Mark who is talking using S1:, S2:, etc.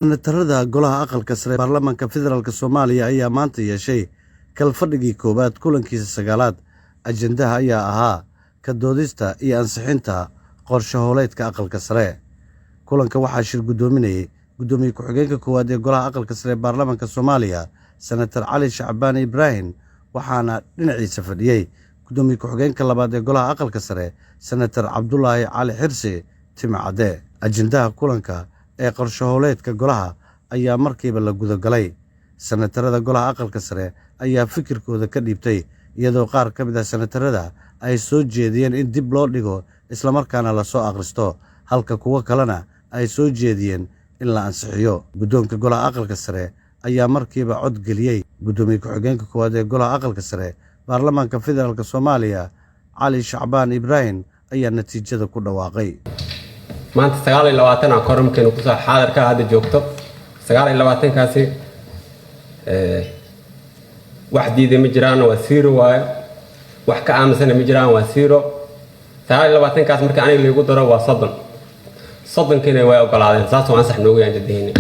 S1: Senatarada Golaha Aqalka Sare ee Baarlamaanka Federaalka Soomaaliya ayaa maanta yeeshay kalfadhigii koowaad kulankiisa sagaalaad. Ajendaha ayaa ahaa ka doodista iyo ansixinta qorshe howleedka aqalka sare. Kulanka waxaa shir gudoominayay gudoomiye ku-xigeenka koowaad ee Golaha Aqalka Sare ee Baarlamaanka Soomaaliya, Senator Cali Shacbaan Ibraahin, waxaana dhinaciisa fadhiyay gudoomiye ku-xigeenka labaad ee Golaha Aqalka Sare, Senator Cabdulaahi Cali Xirsi Timcade. Ajendaha kulanka ee qorshe howleedka golaha ayaa markiiba la gudagalay. Senatarada Golaha Aqalka Sare ayaa fikirkooda ka dhiibtay, iyadoo qaar ka mid ah senatarada ay soo jeediyeen in dib loo dhigo isla markaana la soo akhristo, halka kuwa kalena ay soo jeediyeen in la ansixiyo. Guddoonka Golaha Aqalka Sare ayaa markiiba cod geliyay. Gudoomiye ku-xigeenka koowaad ee Golaha Aqalka Sare Baarlamaanka Federaalka Soomaaliya, Cali Shacbaan Ibraahin, ayaa natiijada ku dhawaaqay.
S2: maanta 29 aan koromkeena ku soo xaadirka hadda joogto 29 kaasi wax diiday ma jiraan, waa zero waaye, wax ka aaminsan ma jiraan, waa zero. 29 kaas marka aniga lagu daro waa 30 kiina way ogolaadeen. saas oo ansax noogu yaan jadeyni.